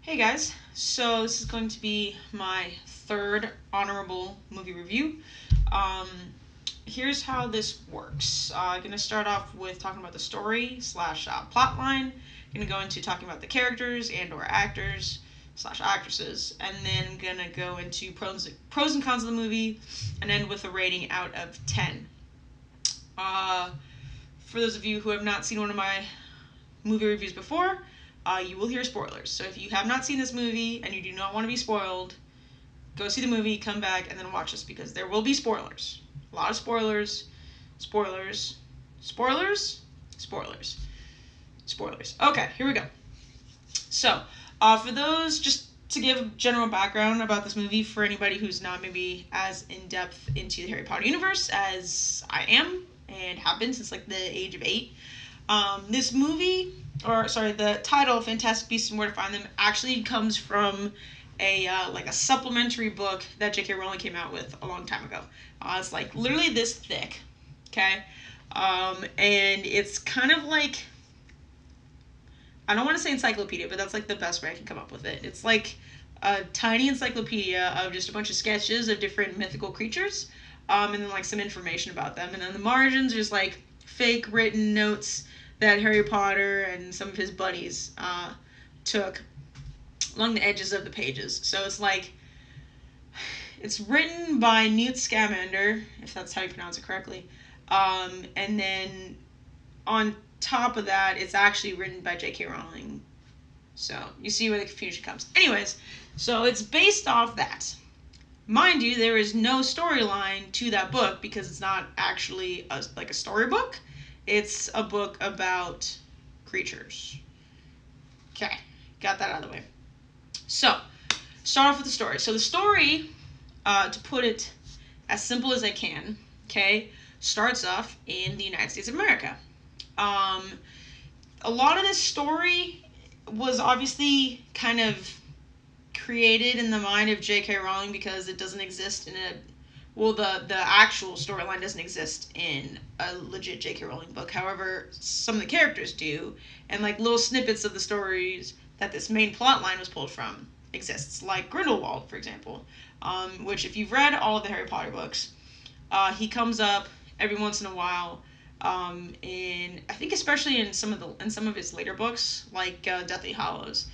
Hey guys, so this is going to be my third honorable movie review. Um, Here's how this works. I'm going to start off with talking about the story slash plot line. Going to go into talking about the characters and or actors slash actresses, and then I'm going to go into pros and cons of the movie, and end with a rating out of 10. Uh, for those of you who have not seen one of my movie reviews before, you will hear spoilers. So if you have not seen this movie and you do not want to be spoiled, go see the movie, come back, and then watch this because there will be spoilers. A lot of spoilers. Spoilers. Spoilers? Spoilers. Spoilers. Okay, here we go. So, for those, just to give general background about this movie for anybody who's not maybe as in-depth into the Harry Potter universe as I am and have been since like the age of 8. This movie, the title Fantastic Beasts and Where to Find Them actually comes from a supplementary book that J.K. Rowling came out with a long time ago. It's like literally this thick, okay, and it's kind of like, I don't want to say encyclopedia, but that's like the best way I can come up with it. It's like a tiny encyclopedia of just a bunch of sketches of different mythical creatures, and then like some information about them, and then the margins there's like fake written notes that Harry Potter and some of his buddies took along the edges of the pages. So it's written by Newt Scamander, if that's how you pronounce it correctly, and then on top of that, it's actually written by J.K. Rowling. So you see where the confusion comes. Anyways, so it's based off that. Mind you, there is no storyline to that book because it's not actually a storybook. It's a book about creatures. Okay, got that out of the way. So, start off with the story. So the story, to put it as simple as I can, okay, starts off in the United States of America. A lot of this story was obviously kind of created in the mind of J.K. Rowling because it doesn't exist in the actual storyline doesn't exist in a legit J.K. Rowling book. However, some of the characters do, and like little snippets of the stories that this main plot line was pulled from exists, like Grindelwald, for example, which if you've read all of the Harry Potter books, he comes up every once in a while. In I think especially in some of his later books, like Deathly Hallows.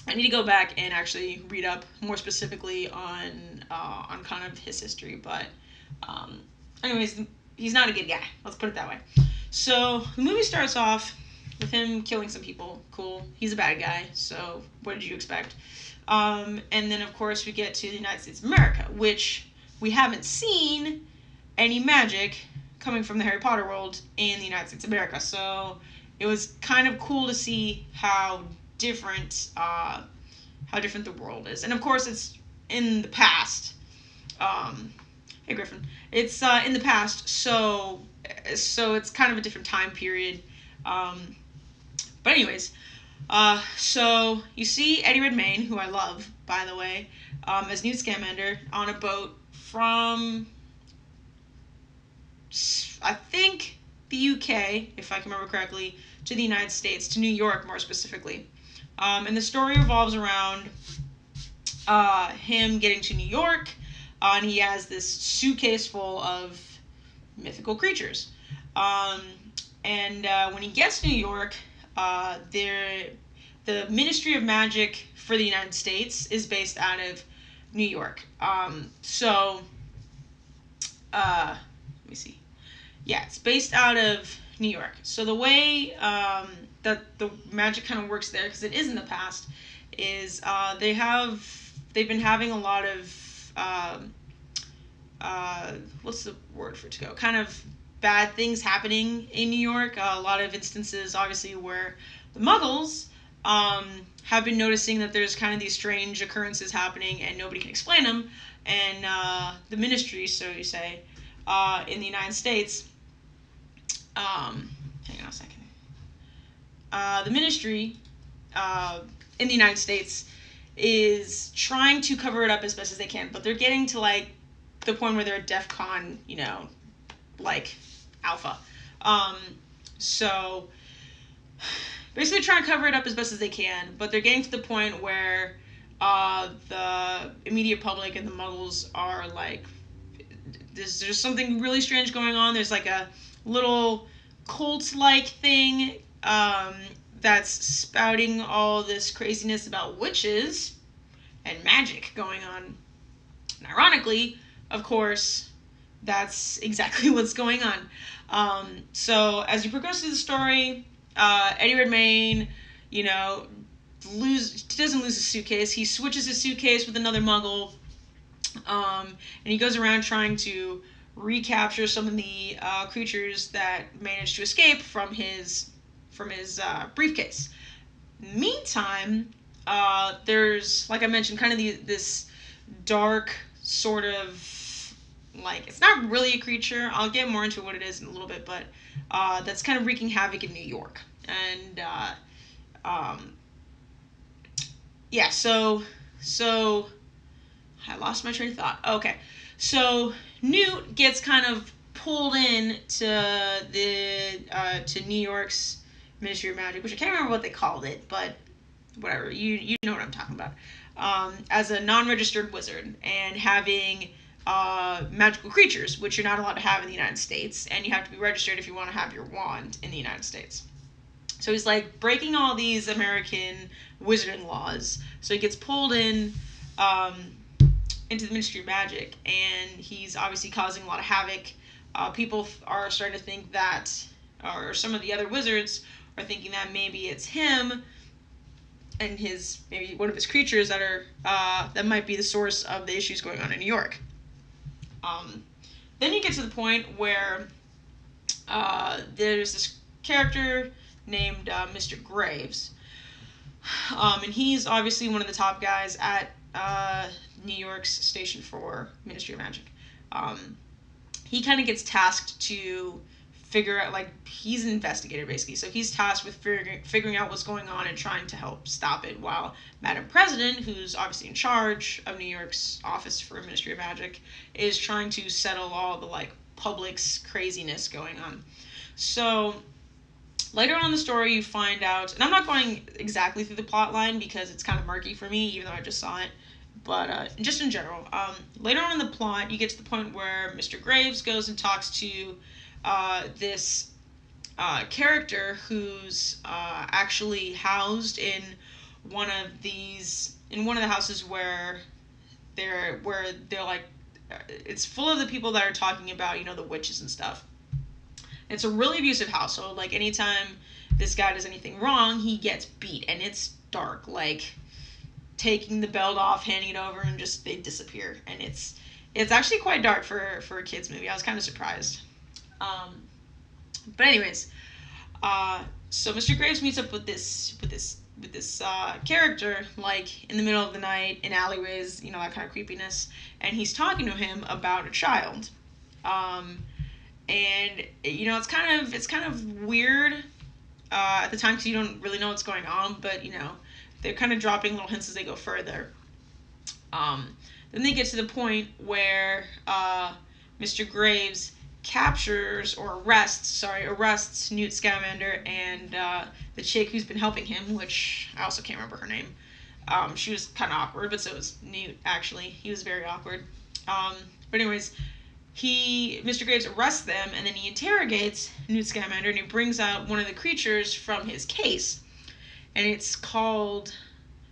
I need to go back and actually read up more specifically on kind of his history, but anyways, he's not a good guy. Let's put it that way. So the movie starts off with him killing some people. Cool. He's a bad guy. So what did you expect? And then of course we get to the United States of America, which we haven't seen any magic coming from the Harry Potter world in the United States of America. So it was kind of cool to see how different the world is, and of course it's in the past. Hey Griffin, it's in the past, so it's kind of a different time period. But anyways, so you see Eddie Redmayne, who I love, by the way, as Newt Scamander on a boat from, I think, the UK, if I can remember correctly, to the United States, to New York more specifically. And the story revolves around him getting to New York, and he has this suitcase full of mythical creatures. And when he gets to New York, the Ministry of Magic for the United States is based out of New York. Let me see. Yeah, it's based out of New York. So the way that the magic kind of works there, because it is in the past, is they've been having a lot of what's the word for it to go? Kind of bad things happening in New York. A lot of instances, obviously, where the Muggles have been noticing that there's kind of these strange occurrences happening and nobody can explain them. And the ministry, so you say, in the United States, hang on a second. The ministry in the United States is trying to cover it up as best as they can, but they're getting to like the point where they're DEFCON, like alpha. So basically trying to cover it up as best as they can, but they're getting to the point where the immediate public and the Muggles are like, there's something really strange going on. There's like a little cult-like thing that's spouting all this craziness about witches and magic going on. And ironically, of course, that's exactly what's going on. So as you progress through the story, Eddie Redmayne, doesn't lose his suitcase. He switches his suitcase with another Muggle, and he goes around trying to recapture some of the creatures that managed to escape from his briefcase. Meantime, there's, like I mentioned, kind of this dark sort of, like, it's not really a creature. I'll get more into what it is in a little bit, but that's kind of wreaking havoc in New York. And yeah, so I lost my train of thought. Okay, so Newt gets kind of pulled in to New York's Ministry of Magic, which I can't remember what they called it, but whatever, you know what I'm talking about. As a non-registered wizard and having magical creatures, which you're not allowed to have in the United States, and you have to be registered if you want to have your wand in the United States. So he's like breaking all these American wizarding laws. So he gets pulled in into the Ministry of Magic, and he's obviously causing a lot of havoc. People are starting to think that, or some of the other wizards are thinking that maybe it's him and maybe one of his creatures that might be the source of the issues going on in New York. Then you get to the point where there's this character named Mr. Graves, and he's obviously one of the top guys at New York's station for Ministry of Magic. He kind of gets tasked to figure out, like, he's an investigator basically, so he's tasked with figuring out what's going on and trying to help stop it, while Madam President, who's obviously in charge of New York's office for Ministry of Magic, is trying to settle all the, like, public's craziness going on. So later on in the story, you find out, and I'm not going exactly through the plot line because it's kind of murky for me, even though I just saw it, but just in general, later on in the plot, you get to the point where Mr. Graves goes and talks to this character who's actually housed in one of the houses where they're like, it's full of the people that are talking about, the witches and stuff. It's a really abusive household. Like, anytime this guy does anything wrong, he gets beat, and it's dark, like taking the belt off, handing it over, and just they disappear. And it's actually quite dark for a kids movie. I was kind of surprised. But anyways, so Mr. Graves meets up with this character, like, in the middle of the night, in alleyways, that kind of creepiness, and he's talking to him about a child. And it's kind of weird at the time because you don't really know what's going on, but they're kind of dropping little hints as they go further. Then they get to the point where Mr. Graves arrests Newt Scamander and the chick who's been helping him, which I also can't remember her name. She was kind of awkward, but so was Newt, actually. He was very awkward. But anyways, Mr. Graves arrests them, and then he interrogates Newt Scamander, and he brings out one of the creatures from his case, and it's called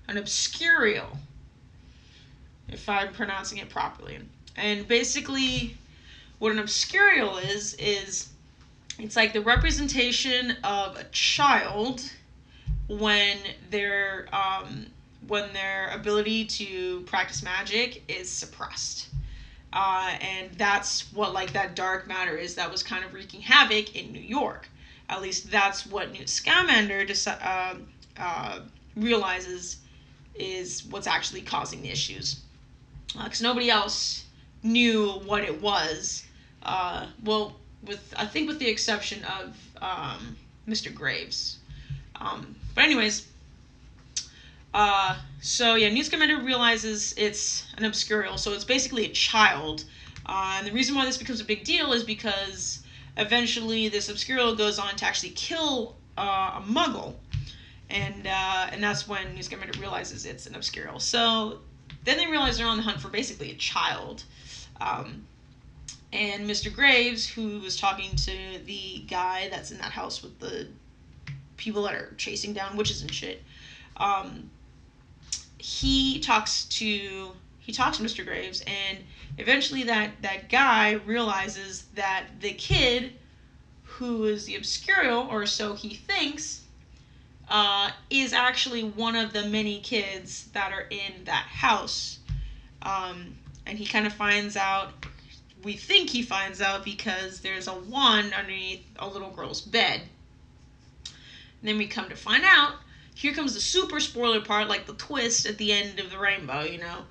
an Obscurial, if I'm pronouncing it properly. And basically, what an Obscurial is it's like the representation of a child when their ability to practice magic is suppressed. And that's what, like, that dark matter is that was kind of wreaking havoc in New York. At least that's what Newt Scamander realizes is what's actually causing the issues. Because nobody else knew what it was. With the exception of Mr. Graves. But anyways, Newt Scamander realizes it's an Obscurial, so it's basically a child. And the reason why this becomes a big deal is because eventually this Obscurial goes on to actually kill a Muggle. and that's when Newt Scamander realizes it's an Obscurial. So then they realize they're on the hunt for basically a child. And Mr. Graves, who was talking to the guy that's in that house with the people that are chasing down witches and shit, he talks to Mr. Graves, and eventually that guy realizes that the kid who is the Obscurial, or so he thinks, is actually one of the many kids that are in that house. And he kind of finds out, we think he finds out, because there's a wand underneath a little girl's bed. And then we come to find out, here comes the super spoiler part, like the twist at the end of the rainbow, you know.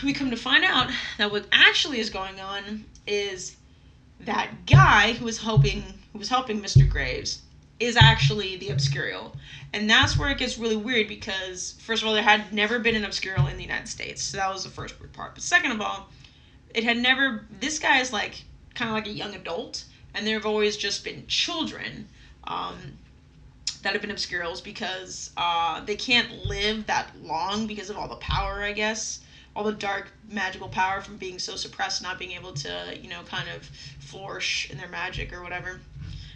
We come to find out that what actually is going on is that guy who was helping Mr. Graves is actually the Obscurial. And that's where it gets really weird, because first of all, there had never been an Obscurial in the United States. So that was the first weird part. But second of all, this guy is like kind of like a young adult, and there have always just been children that have been Obscurials, because they can't live that long because of all the power, I guess. All the dark magical power from being so suppressed, not being able to, you know, kind of flourish in their magic or whatever.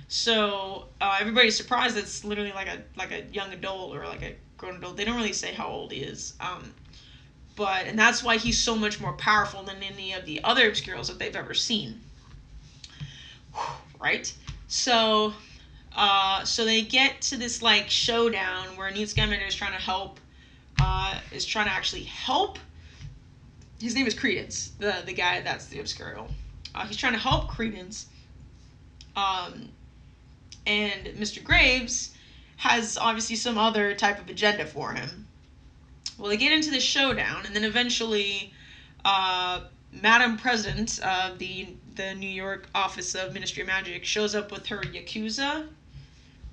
So everybody's surprised it's literally like a young adult or like a grown adult. They don't really say how old he is. And that's why he's so much more powerful than any of the other Obscurials that they've ever seen. Right? So they get to this like showdown where Newt Scamander is trying to help, actually help. His name is Credence, the guy that's the Obscurial. He's trying to help Credence. And Mr. Graves has obviously some other type of agenda for him. Well, they get into this showdown, and then eventually, Madam President of the New York Office of Ministry of Magic shows up with her Yakuza,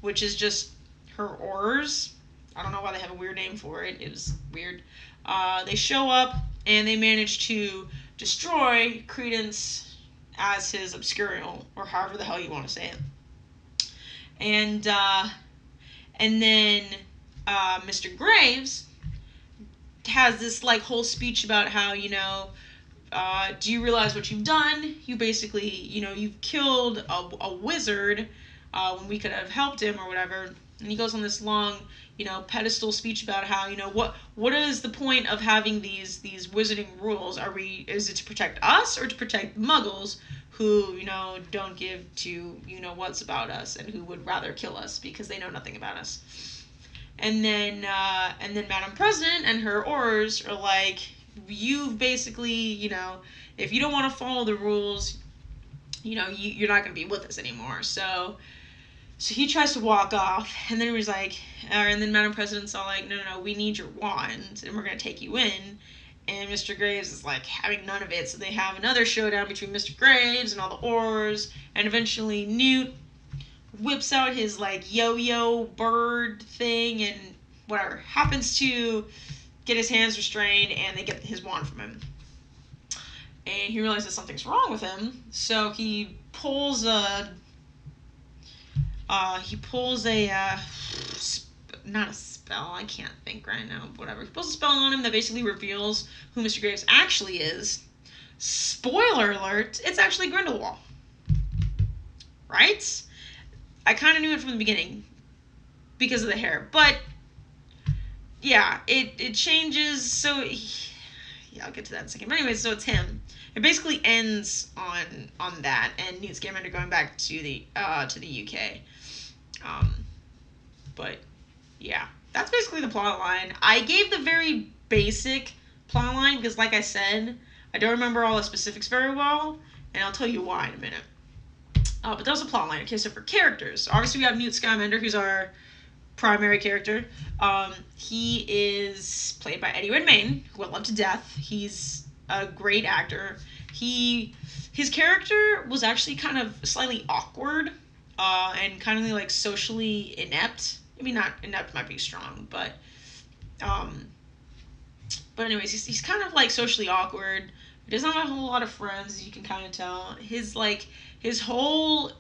which is just her Aurors. I don't know why they have a weird name for it. It was weird. They show up, and they manage to destroy Credence as his Obscurial, or however the hell you want to say it. And then Mr. Graves has this like whole speech about how, you know, do you realize what you've done? You basically, you know, you've killed a wizard when we could have helped him or whatever. And he goes on this long, you know, pedestal speech about how, you know, what is the point of having these wizarding rules? Is it to protect us or to protect Muggles who, you know, don't give two, you know, what's about us, and who would rather kill us because they know nothing about us? And then Madam President and her Aurors are like, you've basically, you know, if you don't want to follow the rules, you know, you're not going to be with us anymore. So he tries to walk off, and then he's like, and then Madam President's all like, no, we need your wand, and we're going to take you in. And Mr. Graves is like having none of it, so they have another showdown between Mr. Graves and all the Aurors, and eventually Newt whips out his like yo-yo bird thing and whatever, happens to get his hands restrained, and they get his wand from him. And he realizes something's wrong with him, so he pulls a not a spell, I can't think right now, whatever. He pulls a spell on him that basically reveals who Mr. Graves actually is. Spoiler alert, it's actually Grindelwald. Right? I kind of knew it from the beginning because of the hair, but yeah, it changes, so yeah, I'll get to that in a second. But anyway, so it's him. It basically ends on that, and Newt Scamander going back to the UK. But yeah, that's basically the plot line. I gave the very basic plot line because, like I said, I don't remember all the specifics very well, and I'll tell you why in a minute. But that was a plot line. Okay, so for characters, obviously we have Newt Scamander, who's our primary character. He is played by Eddie Redmayne, who I love to death. He's a great actor. His character was actually kind of slightly awkward, and kind of like socially inept. I mean, not inept might be strong, but anyways, he's kind of like socially awkward. He doesn't have a whole lot of friends, as you can kind of tell. His whole,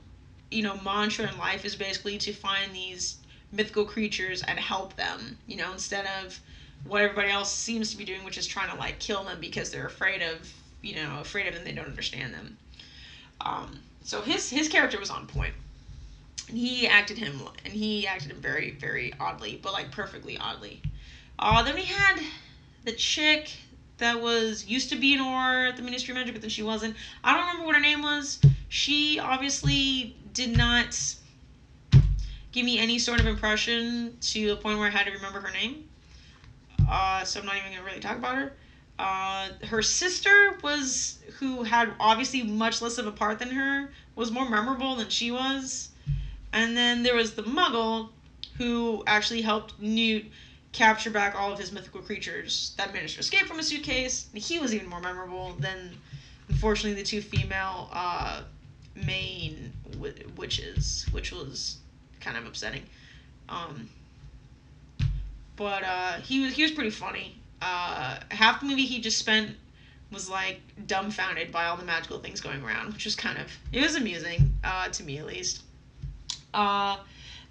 you know, mantra in life is basically to find these mythical creatures and help them, instead of what everybody else seems to be doing, which is trying to like kill them because they're afraid of them, they don't understand them. So his character was on point. And he acted him very, very oddly, but like perfectly oddly. Then we had the chick that used to be an Auror at the Ministry of Magic, but then she wasn't. I don't remember what her name was. She obviously did not give me any sort of impression to the point where I had to remember her name. So I'm not even going to really talk about her. Her sister who had obviously much less of a part than her, was more memorable than she was. And then there was the Muggle, who actually helped Newt capture back all of his mythical creatures that managed to escape from a suitcase. And he was even more memorable than, unfortunately, the two female main witches, which was kind of upsetting. But he was pretty funny. Half the movie he just spent was like dumbfounded by all the magical things going around, which was it was amusing, to me at least.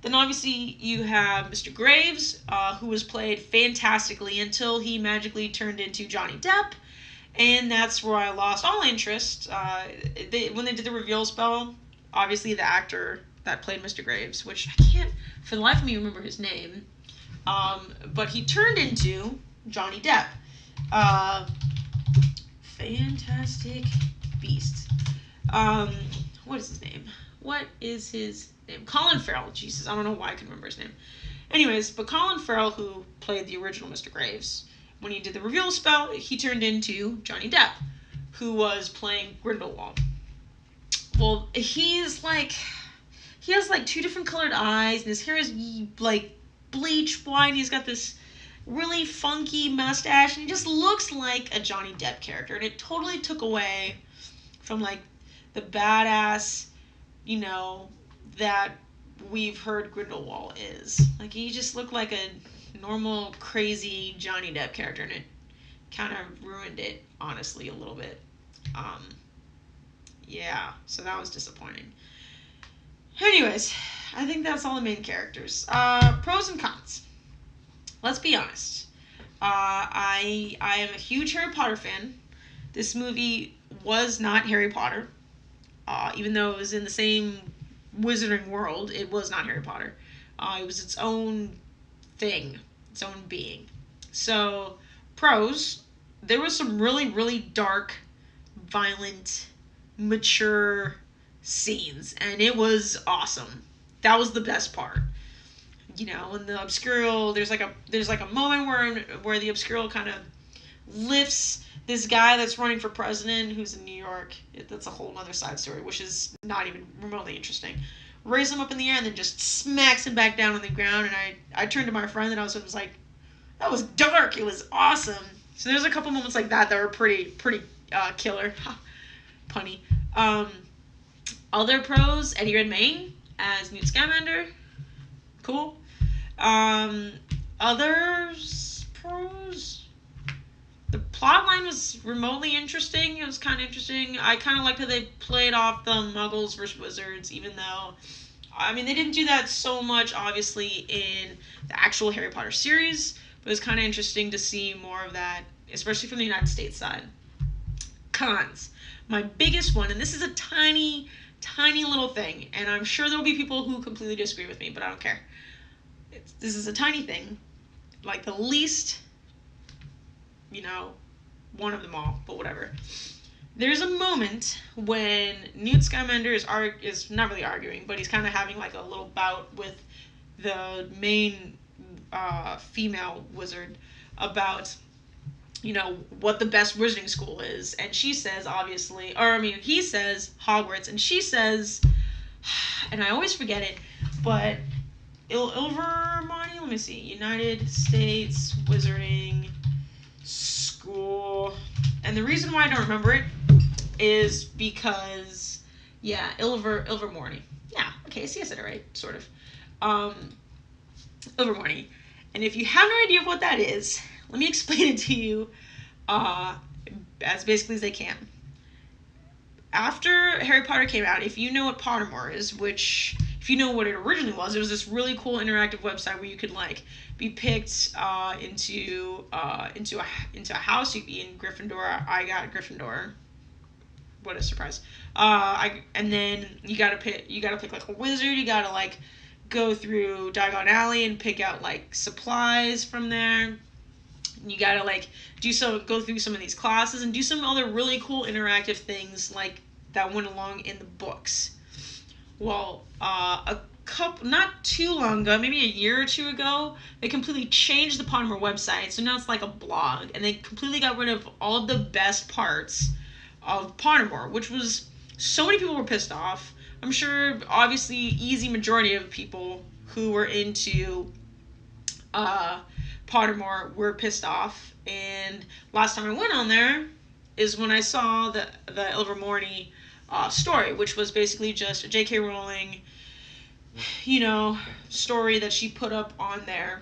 Then obviously you have Mr. Graves, who was played fantastically until he magically turned into Johnny Depp, and that's where I lost all interest. When they did the reveal spell, obviously the actor that played Mr. Graves, which I can't for the life of me remember his name, but he turned into Johnny Depp. Fantastic Beasts. What is his name? Colin Farrell. Jesus, I don't know why I can remember his name. Anyways, but Colin Farrell, who played the original Mr. Graves, when he did the reveal spell, he turned into Johnny Depp, who was playing Grindelwald. Well, he has like two different colored eyes, and his hair is like bleach white, and he's got this really funky mustache, and he just looks like a Johnny Depp character, and it totally took away from like the badass, that we've heard Grindelwald is. Like, he just looked like a normal, crazy Johnny Depp character, and it kind of ruined it, honestly, a little bit. Yeah, so that was disappointing. Anyways, I think that's all the main characters. Pros and cons. Let's be honest. I am a huge Harry Potter fan. This movie was not Harry Potter. Even though it was in the same wizarding world, it was not Harry Potter. It was its own thing, its own being. So, pros, there was some really, really dark, violent, mature scenes, and it was awesome. That was the best part. In the Obscurial, there's like a moment where the Obscurial kind of lifts this guy that's running for president, who's in New York. That's a whole other side story, which is not even remotely interesting. Raises him up in the air and then just smacks him back down on the ground. And I turned to my friend and I was like, that was dark. It was awesome. So there's a couple moments like that were pretty killer. Punny. Other pros, Eddie Redmayne as Newt Scamander. Cool. Others pros. The plot line was remotely interesting. It was kind of interesting. I kind of liked how they played off the Muggles versus Wizards, even though, they didn't do that so much, obviously, in the actual Harry Potter series, but it was kind of interesting to see more of that, especially from the United States side. Cons. My biggest one, and this is a tiny, tiny little thing, and I'm sure there will be people who completely disagree with me, but I don't care. This is a tiny thing, like the least, one of them all, but whatever. There's a moment when Newt Scamander is not really arguing, but he's kind of having like a little bout with the main female wizard about, what the best wizarding school is. And she says, he says Hogwarts, and she says, and I always forget it, but Ilvermorny, let me see, United States Wizarding School. And the reason why I don't remember it is because, Ilvermorny. Yeah, okay, see, I said it right, sort of. Ilvermorny. And if you have no idea what that is, let me explain it to you as basically as I can. After Harry Potter came out, if you know what Pottermore is, which, if if you know what it originally was, it was this really cool interactive website where you could like be picked into a house. You'd be in Gryffindor. I got Gryffindor. What a surprise! And then you gotta pick like a wizard. You gotta like go through Diagon Alley and pick out like supplies from there. You gotta like go through some of these classes and do some other really cool interactive things like that went along in the books. Well, not too long ago, maybe a year or two ago, they completely changed the Pottermore website. So now it's like a blog, and they completely got rid of all of the best parts of Pottermore, which was so many people were pissed off. I'm sure, obviously, easy majority of people who were into Pottermore were pissed off. And last time I went on there is when I saw the Ilvermorny story, which was basically just a J.K. Rowling, story that she put up on there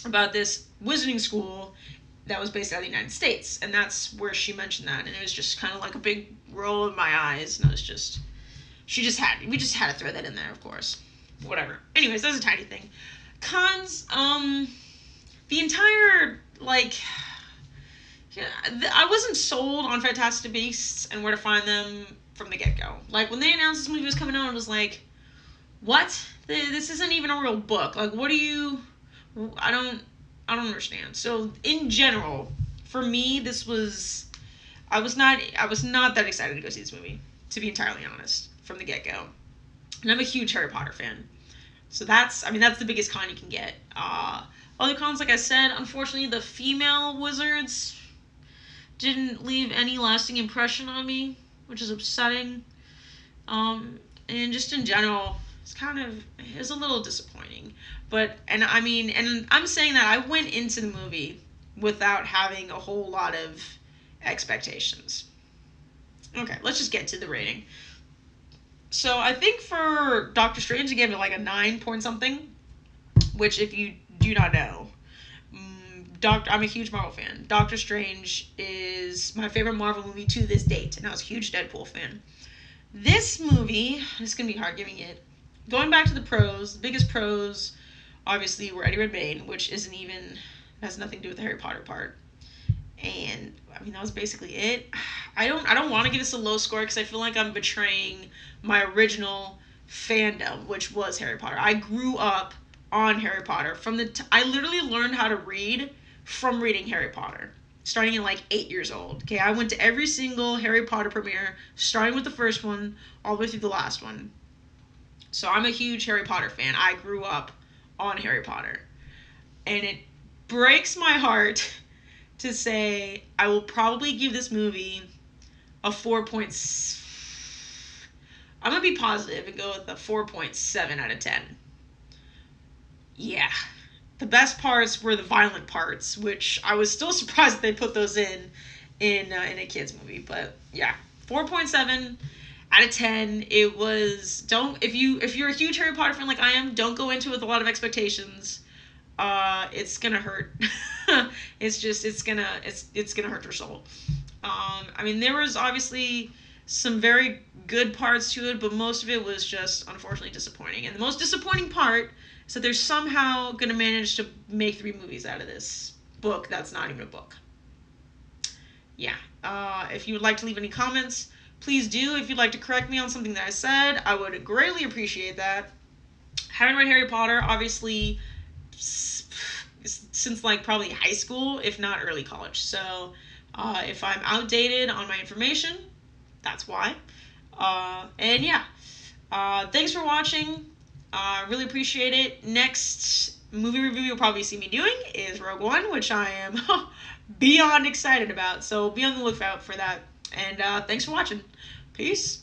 about this wizarding school that was based out of the United States. And that's where she mentioned that. And it was just kind of like a big roll of my eyes. And it was just, we just had to throw that in there, of course. Whatever. Anyways, that's a tiny thing. Cons, the entire, like, I wasn't sold on Fantastic Beasts and Where to Find Them from the get-go. Like, when they announced this movie was coming out, I was like, what? This isn't even a real book. Like, what do you... I don't understand. So, in general, for me, I was not that excited to go see this movie, to be entirely honest, from the get-go. And I'm a huge Harry Potter fan. So that's the biggest con you can get. Other cons, like I said, unfortunately, the female wizards didn't leave any lasting impression on me, which is upsetting. And just in general, it was a little disappointing. And I'm saying that I went into the movie without having a whole lot of expectations. Okay, let's just get to the rating. So I think for Doctor Strange, I gave it like a 9 point something, which if you do not know, I'm a huge Marvel fan. Doctor Strange is my favorite Marvel movie to this date, and I was a huge Deadpool fan. This movie, it's going to be hard giving it. Going back to the pros, the biggest pros, obviously, were Eddie Redmayne, which has nothing to do with the Harry Potter part. And, that was basically it. I don't want to give this a low score because I feel like I'm betraying my original fandom, which was Harry Potter. I grew up on Harry Potter. I literally learned how to read from reading Harry Potter, starting at like 8 years old. Okay, I went to every single Harry Potter premiere, starting with the first one, all the way through the last one. So I'm a huge Harry Potter fan. I grew up on Harry Potter. And it breaks my heart to say I will probably give this movie a 4. I'm going to be positive and go with a 4.7 out of 10. Yeah. The best parts were the violent parts, which I was still surprised that they put those in a kids movie. But yeah, 4.7 out of 10. It was, if you're a huge Harry Potter fan like I am, don't go into it with a lot of expectations. It's gonna hurt. It's gonna hurt your soul. There was obviously some very good parts to it, but most of it was just unfortunately disappointing. And the most disappointing part is that they're somehow gonna manage to make 3 movies out of this book that's not even a book. Yeah. If you would like to leave any comments, please do. If you'd like to correct me on something that I said, I would greatly appreciate that. Haven't read Harry Potter, obviously, since like probably high school, if not early college. So if I'm outdated on my information, that's why. And yeah, thanks for watching. Really appreciate it. Next movie review you'll probably see me doing is Rogue One, which I am beyond excited about. So be on the lookout for that. And thanks for watching. Peace.